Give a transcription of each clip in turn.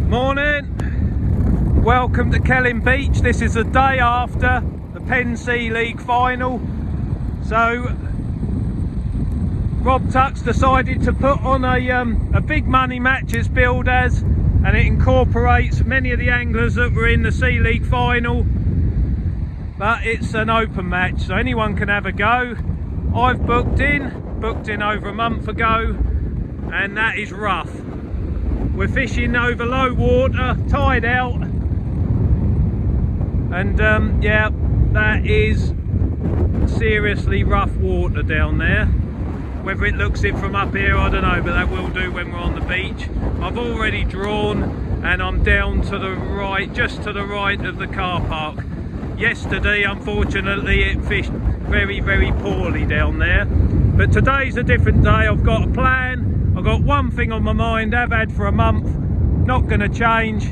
Morning, welcome to Kelling Beach. This is the day after the Penn Sea League final. So Rob Tuck's decided to put on a big money match as billed as, and it incorporates many of the anglers that were in the Sea League final, but it's an open match so anyone can have a go. I've booked in over a month ago, and that is rough. We're fishing over low water, tide out, and yeah, that is seriously rough water down there. Whether it looks it from up here, I don't know, but that will do when we're on the beach. I've already drawn and I'm down to the right, just to the right of the car park. Yesterday, unfortunately, it fished very, very poorly down there. But today's a different day. I've got a plan. I've got one thing on my mind, I've had for a month. Not going to change.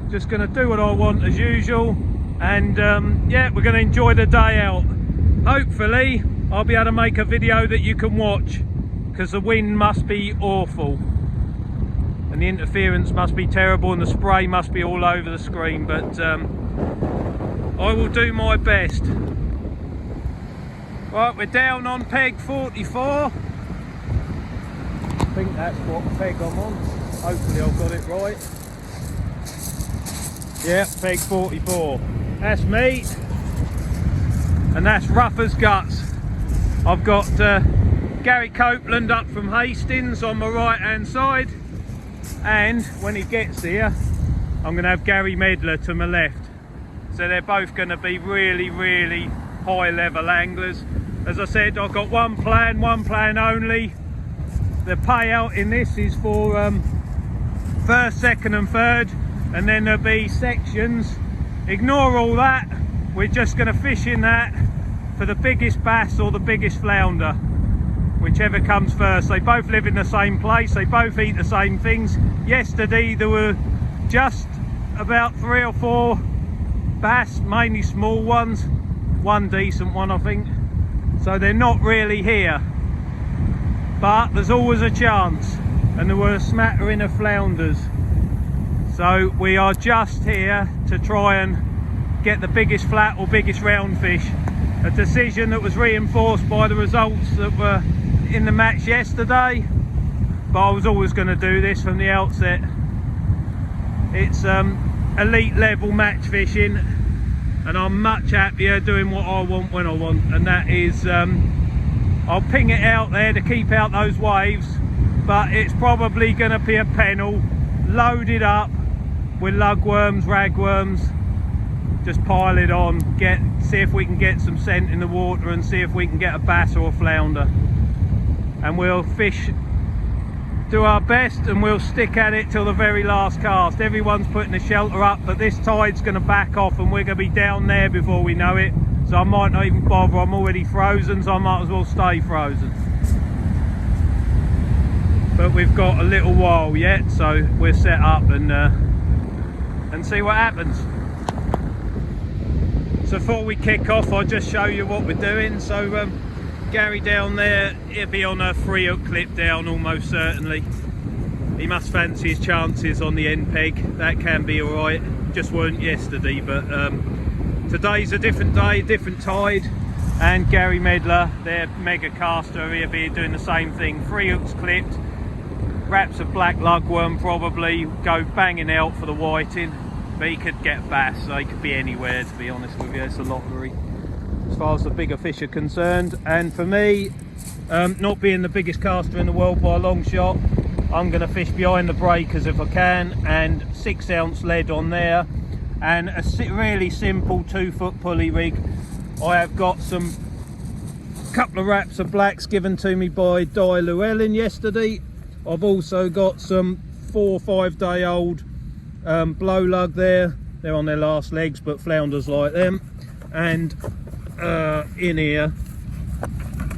Just going to do what I want as usual. And yeah, we're going to enjoy the day out. Hopefully, I'll be able to make a video that you can watch, because the wind must be awful. And the interference must be terrible and the spray must be all over the screen. But I will do my best. Right, we're down on peg 44. I think that's what peg I'm on. Hopefully I've got it right. Yeah, peg 44. That's me. And that's rough as guts. I've got Gary Copeland up from Hastings on my right hand side. And when he gets here, I'm going to have Gary Medler to my left. So they're both going to be really, really high level anglers. As I said, I've got one plan only. The payout in this is for first, second and third, and then there'll be sections. Ignore all that, we're just going to fish in that for the biggest bass or the biggest flounder, whichever comes first. They both live in the same place, they both eat the same things. Yesterday there were just about 3 or 4 bass, mainly small ones, one decent one I think, so they're not really here, but there's always a chance. And there were a smattering of flounders, so we are just here to try and get the biggest flat or biggest round fish. A decision that was reinforced by the results that were in the match yesterday, but I was always going to do this from the outset. It's elite level match fishing, and I'm much happier doing what I want when I want, and that is I'll ping it out there to keep out those waves, but it's probably going to be a pennel loaded up with lugworms, ragworms. Just pile it on, see if we can get some scent in the water and see if we can get a bass or a flounder, and we'll fish, do our best, and we'll stick at it till the very last cast. Everyone's putting the shelter up, but this tide's going to back off and we're going to be down there before we know it, so I might not even bother. I'm already frozen, so I might as well stay frozen. But we've got a little while yet, so we're set up and see what happens. So before we kick off, I'll just show you what we're doing. So Gary down there, he'll be on a 3-hook clip down almost certainly. He must fancy his chances on the end peg. That can be alright, just weren't yesterday, but today's a different day, different tide. And Gary Medler, their mega caster, he'll be doing the same thing. 3 hooks clipped, wraps of black lugworm probably, go banging out for the whiting. But he could get bass, so he could be anywhere, to be honest with you. It's a lottery as far as the bigger fish are concerned. And for me, not being the biggest caster in the world by a long shot, I'm going to fish behind the breakers if I can, and 6 ounce lead on there, and a really simple 2-foot pulley rig. I have got some couple of wraps of blacks given to me by Di Llewellyn yesterday. I've also got some 4 or 5 day old blow lug there. They're on their last legs, but flounders like them. And in here,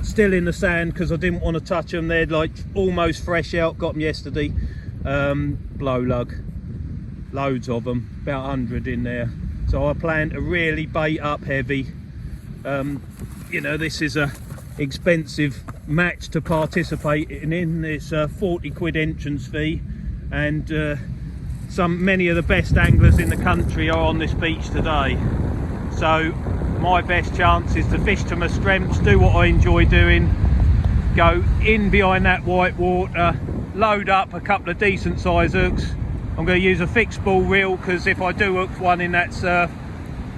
still in the sand because I didn't want to touch them. They're like almost fresh out, got them yesterday. Blow lug, loads of them, about 100 in there. So I plan to really bait up heavy. You know, this is a expensive match to participate in. It's a 40 quid entrance fee, and many of the best anglers in the country are on this beach today. So my best chance is to fish to my strengths, do what I enjoy doing, go in behind that white water, load up a couple of decent size hooks. I'm going to use a fixed ball reel, because if I do hook one in that surf,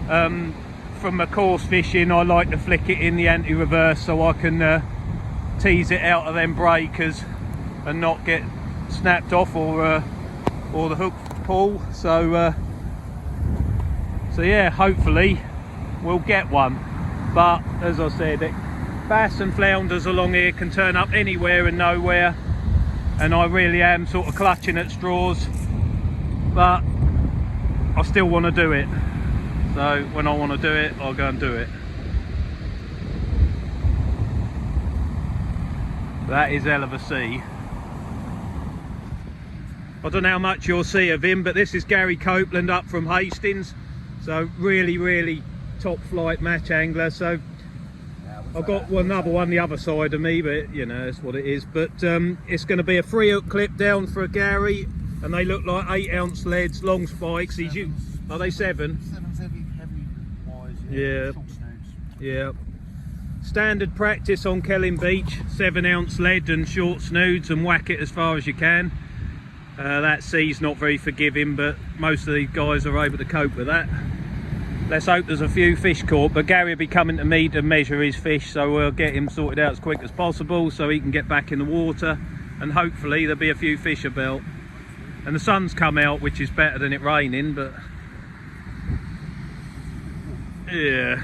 from my course fishing, I like to flick it in the anti-reverse so I can tease it out of them breakers and not get snapped off or the hook pull. So yeah, hopefully we'll get one. But as I said, bass and flounders along here can turn up anywhere and nowhere, and I really am sort of clutching at straws, but I still want to do it. So when I want to do it, I'll go and do it. That is hell of a sea. I don't know how much you'll see of him, but this is Gary Copeland up from Hastings. So really top flight match angler. So I've got another one the other side of me, but you know, that's what it is. But it's going to be a 3 hook clip down for Gary, and they look like 8 ounce leads, long spikes. Are they 7? 7's heavy wise, yeah. Short snoods. Yeah. Standard practice on Kelling Beach, 7 ounce lead and short snoods, and whack it as far as you can. That sea's not very forgiving, but most of these guys are able to cope with that. Let's hope there's a few fish caught, but Gary will be coming to me to measure his fish, so we'll get him sorted out as quick as possible so he can get back in the water, and hopefully there'll be a few fish about. And the sun's come out, which is better than it raining, but yeah,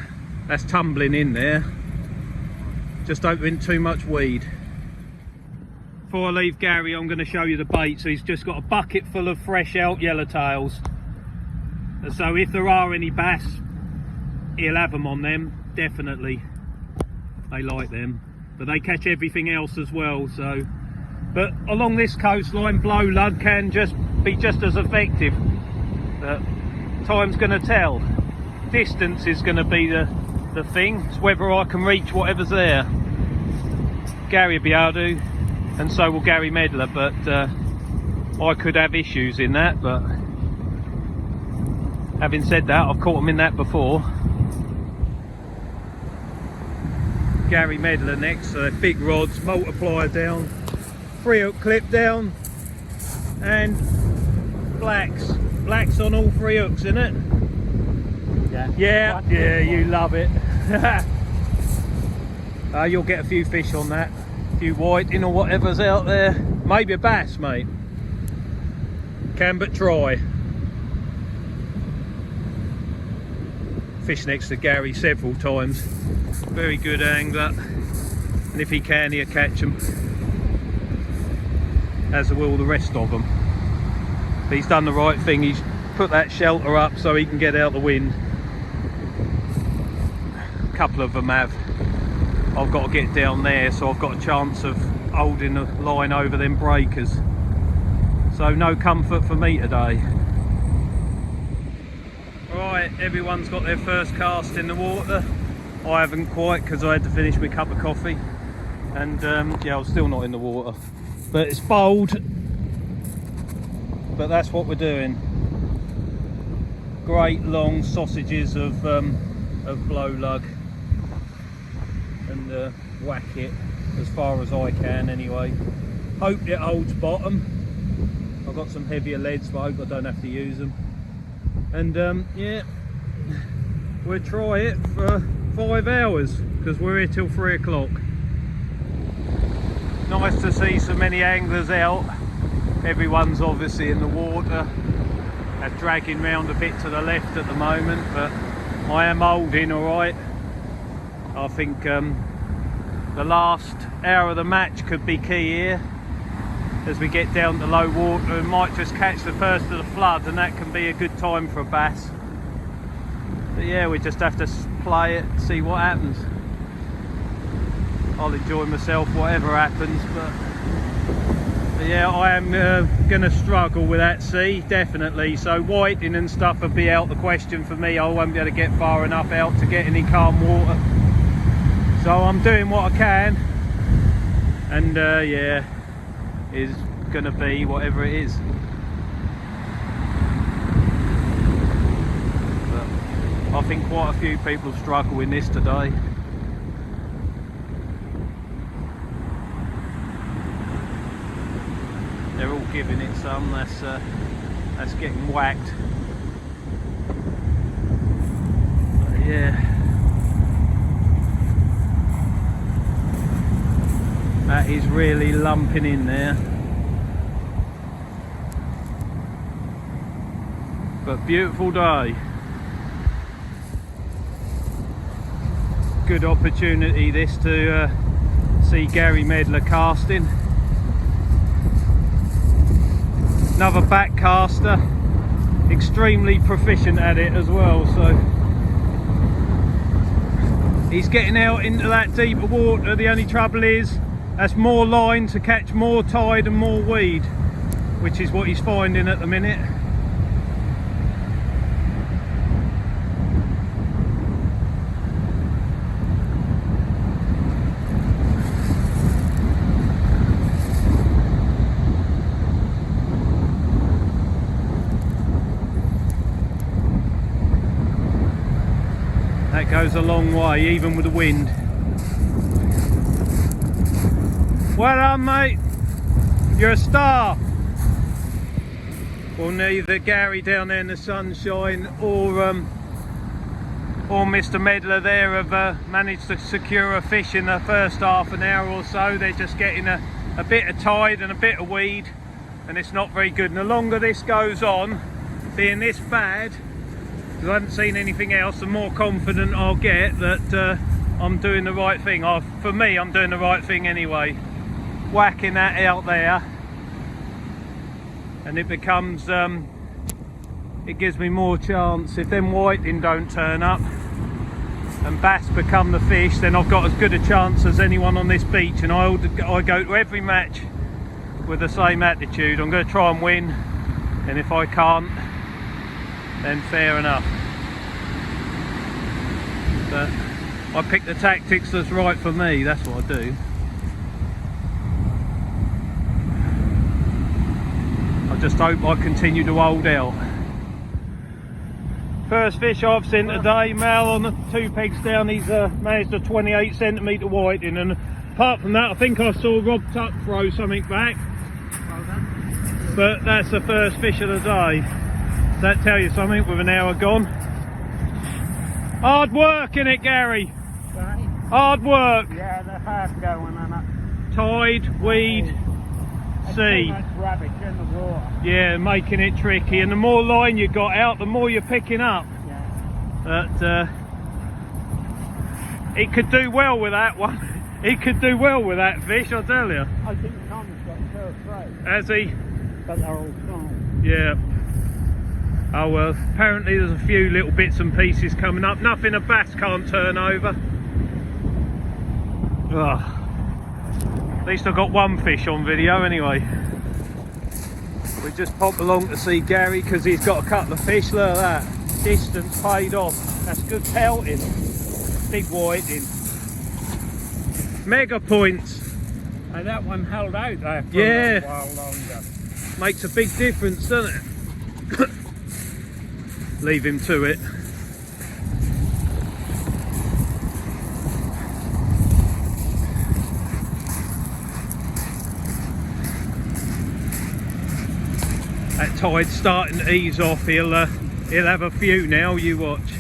that's tumbling in there. Just don't win too much weed. Before I leave Gary, I'm going to show you the bait. So he's just got a bucket full of fresh elk yellowtails. So if there are any bass, he'll have them on them, definitely. They like them, but they catch everything else as well. So, but along this coastline, blow lug can be just as effective. But time's going to tell. Distance is going to be the thing. It's whether I can reach whatever's there. Gary will be able to, and so will Gary Medler, but I could have issues in that. But having said that, I've caught them in that before. Gary Medler next, so big rods, multiplier down, 3 hook clip down, and blacks on all 3 hooks, isn't it? Yeah, you love it. You'll get a few fish on that, a few whiting or whatever's out there. Maybe a bass, mate. Can but try. Fished next to Gary several times. Very good angler, and if he can, he'll catch them, as will the rest of them. But he's done the right thing. He's put that shelter up so he can get out the wind. A couple of them have. I've got to get down there, so I've got a chance of holding the line over them breakers. So no comfort for me today. Right, everyone's got their first cast in the water. I haven't quite, because I had to finish my cup of coffee, and yeah, I'm still not in the water. But it's bold, but that's what we're doing. Great long sausages of blow lug, and whack it as far as I can anyway. Hope it holds bottom. I've got some heavier leads, but I hope I don't have to use them. And yeah, we'll try it for 5 hours, because we're here till 3 o'clock. Nice to see so many anglers out. Everyone's obviously in the water. They're dragging round a bit to the left at the moment, but I am holding alright. I think the last hour of the match could be key here. As we get down to low water, and might just catch the first of the flood, and that can be a good time for a bass. But yeah, we just have to play it, see what happens. I'll enjoy myself whatever happens, but yeah, I am going to struggle with that sea, definitely. So whiting and stuff will be out the question for me. I won't be able to get far enough out to get any calm water. So I'm doing what I can, and yeah, is going to be whatever it is. think quite a few people struggle with this today. They're all giving it some. That's getting whacked. But yeah, that is really lumping in there. But beautiful day. Good opportunity this to see Gary Medler casting. Another back caster, extremely proficient at it as well, so he's getting out into that deeper water. The only trouble is that's more line to catch more tide and more weed, which is what he's finding at the minute. That goes a long way, even with the wind. Well done, mate. You're a star. Well, neither Gary down there in the sunshine or Mr. Medler there have managed to secure a fish in the first half an hour or so. They're just getting a bit of tide and a bit of weed, and it's not very good. And the longer this goes on, being this bad, because I haven't seen anything else, the more confident I'll get that I'm doing the right thing. For me, I'm doing the right thing anyway. Whacking that out there, and it becomes, it gives me more chance. If them whiting don't turn up and bass become the fish, then I've got as good a chance as anyone on this beach. And I go to every match with the same attitude. I'm going to try and win, and if I can't, then fair enough. But I pick the tactics that's right for me, that's what I do. I just hope I continue to hold out. First fish I've seen today, Mal on the 2 pegs down, he's managed a 28cm whiting, and apart from that I think I saw Rob Tuck throw something back. But that's the first fish of the day. Does that tell you something with an hour gone? Hard work, innit, Gary? Right. Hard work. Yeah, they're hard going on it. Tide, weed, sea. Too much rubbish in the water. Yeah, making it tricky. And the more line you got out, the more you're picking up. Yeah. But he could do well with that one. He could do well with that fish, I tell you. I think Tom's got first rate. Has he? But they're all strong. Yeah. Oh well, apparently there's a few little bits and pieces coming up. Nothing a bass can't turn over. Ugh. At least I got one fish on video anyway. We just popped along to see Gary because he's got a couple of fish. Look at that. Distance paid off. That's good pelting. Big whiting. Mega points. And that one held out there for Yeah. a while longer. Makes a big difference, doesn't it? Leave him to it. That tide's starting to ease off. He'll have a few now, you watch.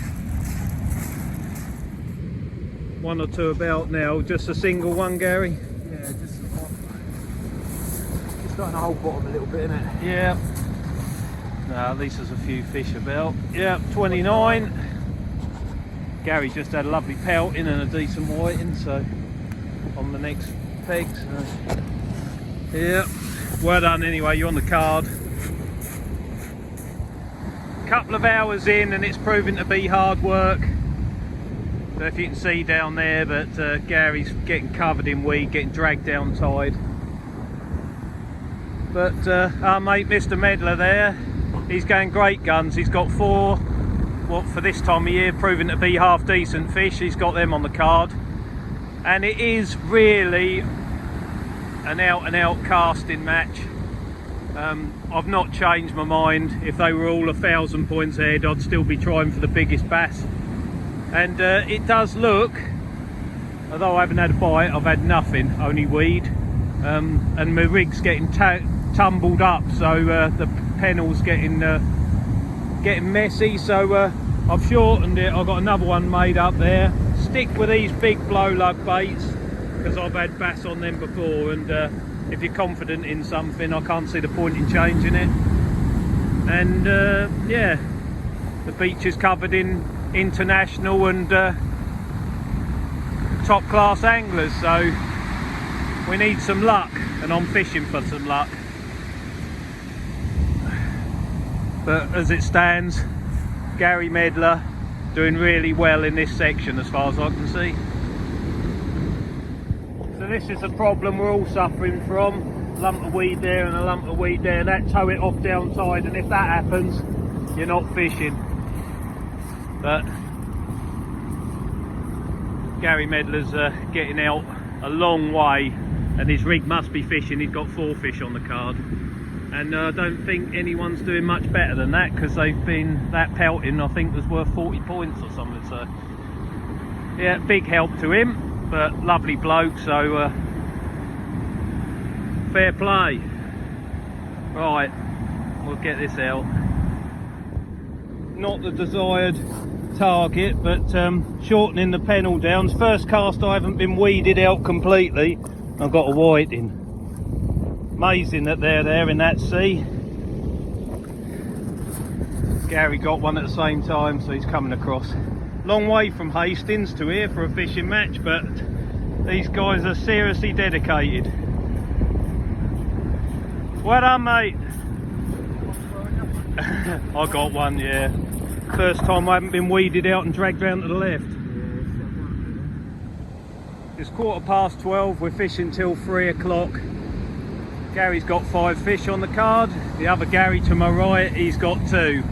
One or two about now. Just a single one, Gary? Yeah, just the bottom. It's got in the whole bottom a little bit, isn't it? Yeah. No, at least there's a few fish about. Yeah, 29. Gary just had a lovely pelting and a decent whiting, so on the next peg. So. Yeah, well done anyway, you're on the card. Couple of hours in and it's proving to be hard work. So if you can see down there, but Gary's getting covered in weed, getting dragged down tide. But our mate Mr. Medler there, he's going great guns. He's got 4, what for this time of year, proving to be half decent fish. He's got them on the card. And it is really an out and out casting match. I've not changed my mind. If they were all 1,000 points ahead, I'd still be trying for the biggest bass. and it does look, although I haven't had a bite, I've had nothing, only weed, and my rig's getting tumbled up, so the pennel's getting messy, so I've shortened it. I've got another one made up there. Stick with these big blow lug baits because I've had bass on them before, and if you're confident in something, I can't see the point in changing it. And yeah, the beach is covered in international and top class anglers, so we need some luck, and I'm fishing for some luck. But as it stands, Gary Medler doing really well in this section as far as I can see. So this is the problem we're all suffering from. Lump of weed there and a lump of weed there. That tow it off downside, and if that happens, you're not fishing. But Gary Medler's getting out a long way, and his rig must be fishing. He's got 4 fish on the card. And I don't think anyone's doing much better than that, because they've been, that pelting I think was worth 40 points or something. So yeah, big help to him, but lovely bloke, so fair play. Right, we'll get this out. Not the desired target, but shortening the pennel down. First cast I haven't been weeded out completely. I've got a whiting. Amazing that they're there in that sea. Gary got one at the same time, so he's coming across. Long way from Hastings to here for a fishing match, but these guys are seriously dedicated. Well done, mate. I got one, yeah. First time I haven't been weeded out and dragged round to the left. It's 12:15, we're fishing till 3 o'clock. Gary's got 5 fish on the card. The other Gary to my right, he's got 2.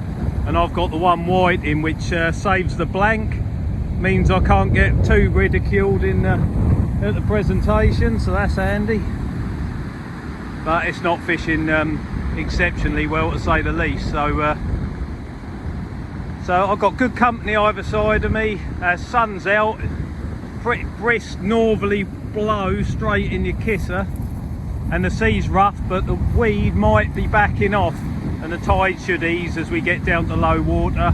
And I've got the one white in, which saves the blank. Means I can't get too ridiculed in at the presentation, so that's handy. But it's not fishing exceptionally well, to say the least. So I've got good company either side of me. Sun's out, pretty brisk northerly blow straight in your kisser. And the sea's rough, but the weed might be backing off, and the tide should ease as we get down to low water.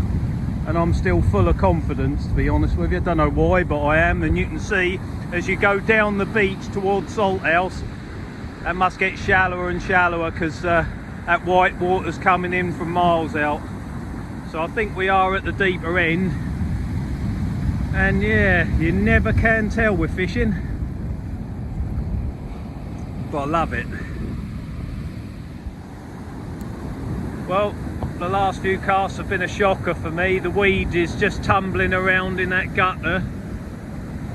And I'm still full of confidence, to be honest with you. I don't know why, but I am. And you can see as you go down the beach towards Salthouse, that must get shallower and shallower, because that white water's coming in from miles out. So I think we are at the deeper end. And yeah, you never can tell with fishing. But I love it. Well, the last few casts have been a shocker for me. The weed is just tumbling around in that gutter,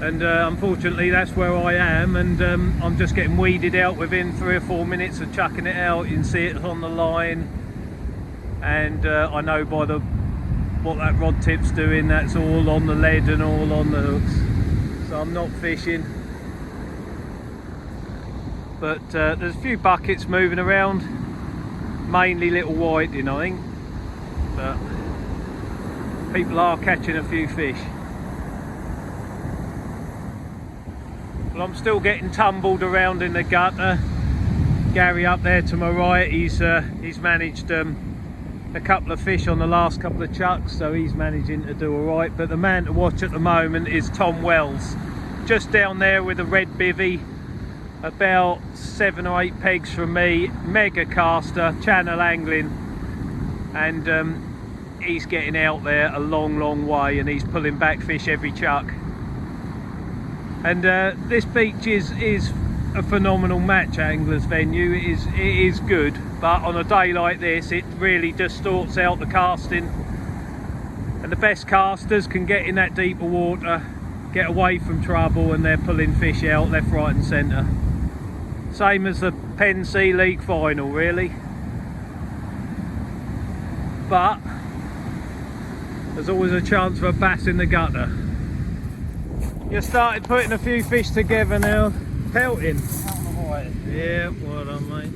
and unfortunately that's where I am, and I'm just getting weeded out within 3 or 4 minutes of chucking it out. You can see it's on the line, and I know by what that rod tip's doing, that's all on the lead and all on the hooks, so I'm not fishing. But there's a few buckets moving around, mainly little whiting I think, but people are catching a few fish. Well, I'm still getting tumbled around in the gutter. Gary up there to my right, he's managed a couple of fish on the last couple of chucks, so he's managing to do alright. But the man to watch at the moment is Tom Wells, just down there with a red bivvy, about 7 or 8 pegs from me, mega caster, channel angling, and he's getting out there a long way, and he's pulling back fish every chuck. And this beach is a phenomenal match anglers venue. It is good, but on a day like this it really distorts out the casting, and the best casters can get in that deeper water, get away from trouble, and they're pulling fish out left, right and centre. Same as the Penn Sea League final really, but there's always a chance for a bass in the gutter. You started putting a few fish together now. Pelting. Yeah, well done, mate.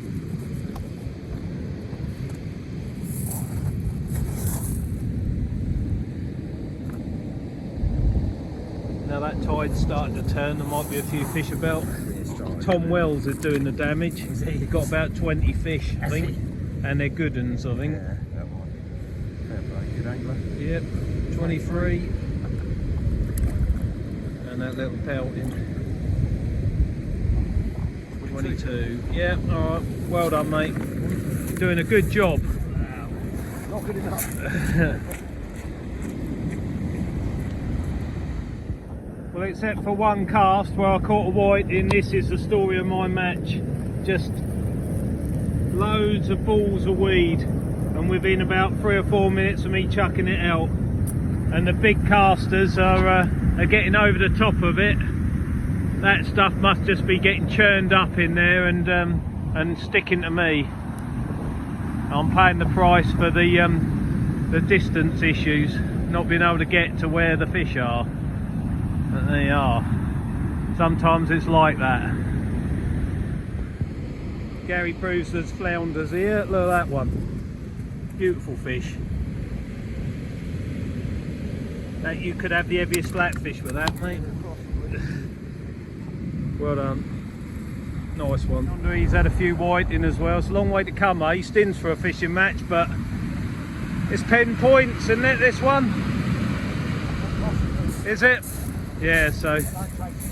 now that tide's starting to turn, there might be a few fish about. Tom Wells is doing the damage. He's got about 20 fish, I think, and they're good uns, I think. Yeah, that might be. Fair play, good angler. Yep, 23. And that little pelting. 22. Yeah, alright, well done, mate. Doing a good job. Not good enough. Well, except for one cast where I caught a whiting, this is the story of my match. Just loads of balls of weed, and within about 3 or 4 minutes of me chucking it out, and the big casters are getting over the top of it. That stuff must just be getting churned up in there and sticking to me. I'm paying the price for the distance issues, not being able to get to where the fish are. But there you are. Sometimes it's like that. Gary proves there's flounders here. Look at that one. Beautiful fish. That you could have the heaviest flatfish with that, mate. Well done. Nice one. He's had a few whiting as well. It's a long way to come, Hastings, for a fishing match, but it's 10 points, isn't it, this one? Is it? Yeah, so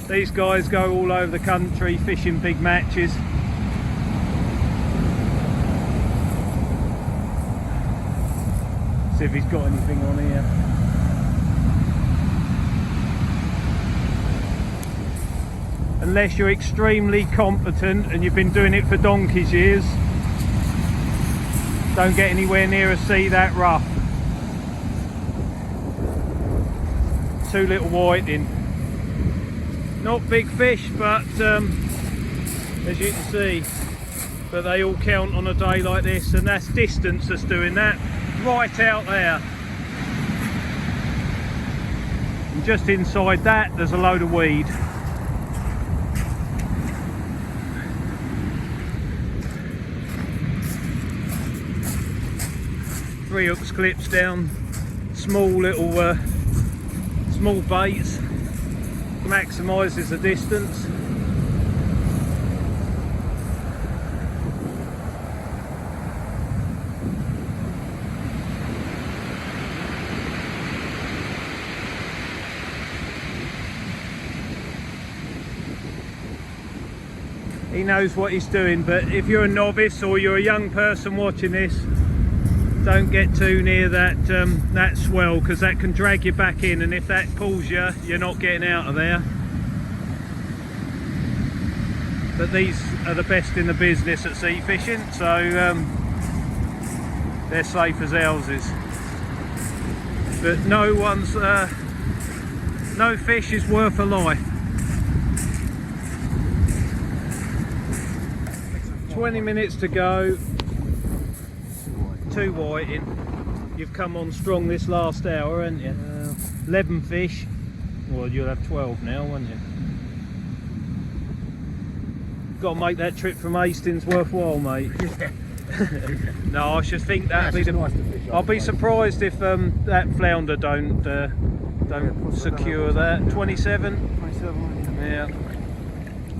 these guys go all over the country fishing big matches. See if he's got anything on here. Unless you're extremely competent and you've been doing it for donkey's years, don't get anywhere near a sea that rough. 2 little whiting. Not big fish, but as you can see, but they all count on a day like this, and that's distance that's doing that, right out there. And just inside that there's a load of weed. Three hooks clips down, small little small baits, maximises the distance. He knows what he's doing, but if you're a novice or you're a young person watching this, don't get too near that that swell, because that can drag you back in, and if that pulls you, you're not getting out of there. But these are the best in the business at sea fishing, so they're safe as houses. But no fish is worth a life. 20 minutes to go. 2 whiting. You've come on strong this last hour, haven't you? 11 fish. Well, you'll have 12 now, won't you? Got to make that trip from Hastings worthwhile, mate. No, I should think that'd be the. Nice to fish, I'll be surprised if that flounder don't secure that. 27. 27. Yeah.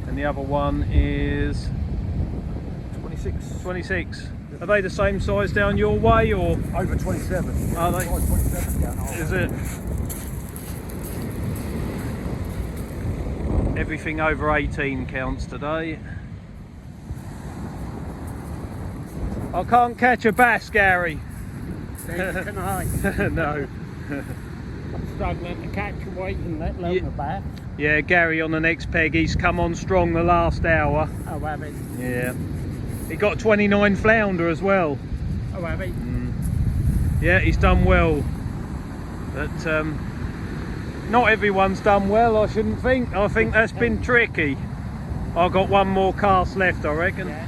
And the other one is 26. 26. Are they the same size down your way, or? Over 27. Are they? 27 down. Is it? Everything over 18 counts today. I can't catch a bass, Gary. Can I? No. I'm struggling to catch a whiting, let alone a bass. Yeah, Gary on the next peg, he's come on strong the last hour. Oh, have it? Yeah. He got 29 flounder as well. Oh, have it? Yeah, he's done well. But not everyone's done well, I shouldn't think. I think that's been tricky. I've got one more cast left, I reckon. Yeah.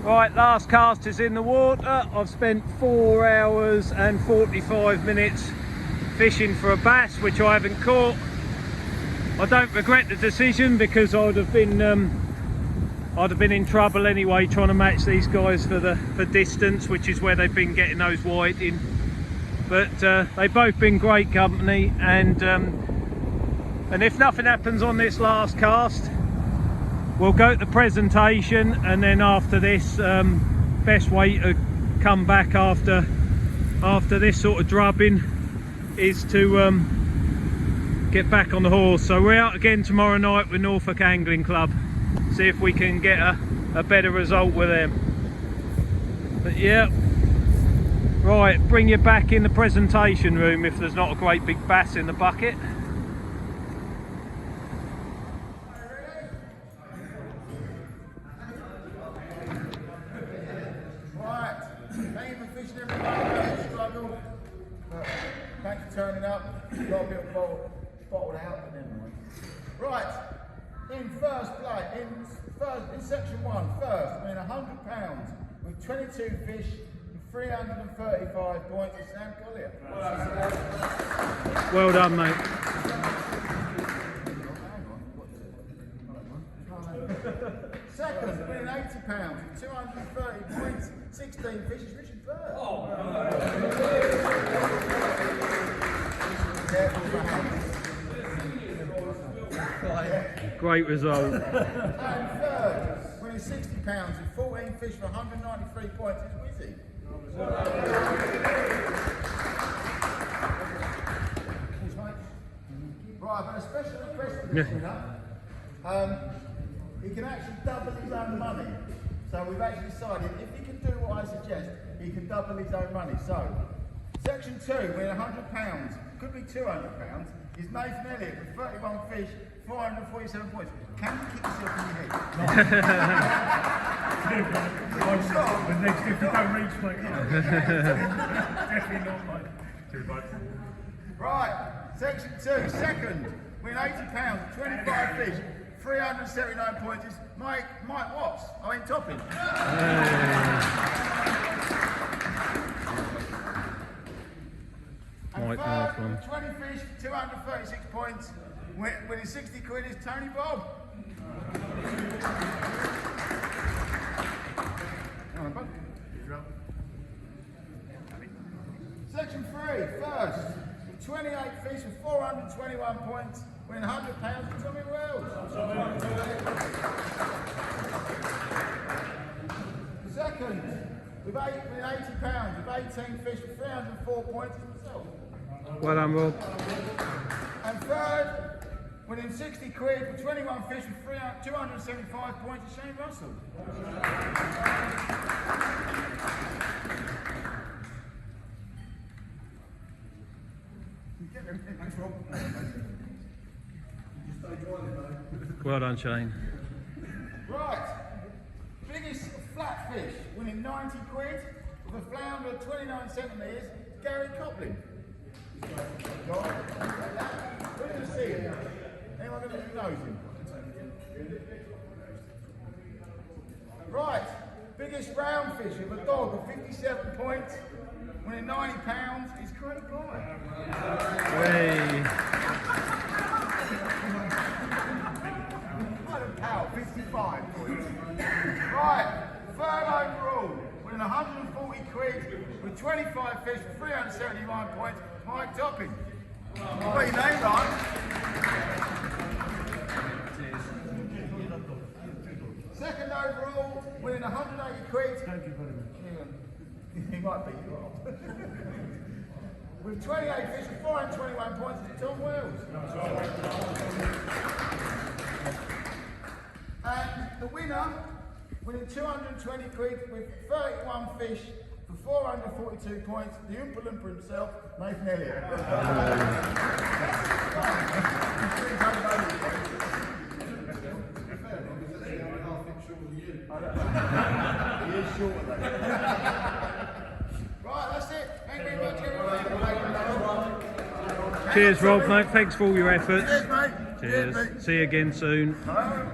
Right, last cast is in the water. I've spent 4 hours and 45 minutes fishing for a bass, which I haven't caught. I don't regret the decision, because I'd have been in trouble anyway trying to match these guys for distance, which is where they've been getting those whiting. But they've both been great company, and And if nothing happens on this last cast, we'll go to the presentation, and then after this, best way to come back after this sort of drubbing is to get back on the horse. So we're out again tomorrow night with Norfolk Angling Club, see if we can get a better result with them. But yeah, right, bring you back in the presentation room if there's not a great big bass in the bucket. Thanks for turning up. Got a bit bottled out, but never mind. Right, in first place, in section 1, first, I mean £100 with 22 fish and 335 points is Sam Collier. Well done, mate. Second, winning £80 with 230 points, 16 fish is Richard Bird. Great result. And third, winning £60 with 14 fish for 193 points is Wizzy. Right, I've got a special request for this winner. He can actually double his own money. So we've actually decided if he can do what I suggest, he can double his own money. So, section 2, winning £100, could be £200, is Nathan Elliott with 31 fish, 447 points. Can you kick yourself in your head? But next, if you don't reach, mate, definitely not, mate. Right, section 2, second, winning £80, 25 fish, 379 points is Mike Watts. I mean Topping. And third, 20 fish, 236 points, winning 60 quid is Tony Bob. Section 3, first, 28 fish with 421 points, winning £100 for Tommy Wells. Second, with £80 with 18 fish with 304 points is myself. Well done, Rob. And third, winning 60 quid for 21 fish with 275 points is Shane Russell. Well done, Shane. Right, biggest flatfish, winning 90 quid with a flounder 29 centimetres, Gary Coplin. Where do you see him? Anyone who knows him? Right, biggest roundfish with a dog of 57 points, winning £90 is Craig Bly. Hey. Out 55 points. Right, third overall, winning 140 quid with 25 fish for 379 points, Mike Topping. What your name, Ryan? Second overall, winning 180 quid. Thank you very much. He might beat you up. With 28 fish for 421 points to Tom Wells. And the winner, winning 220 quid with 31 fish for 442 points, the Oompa Loompa himself, Nathan Elliott. He is shorter though. Right, that's it. Thank you very much, everyone. Cheers, Rob, mate. Thanks for all your efforts. Cheers, mate. Cheers. See you again soon. Hello.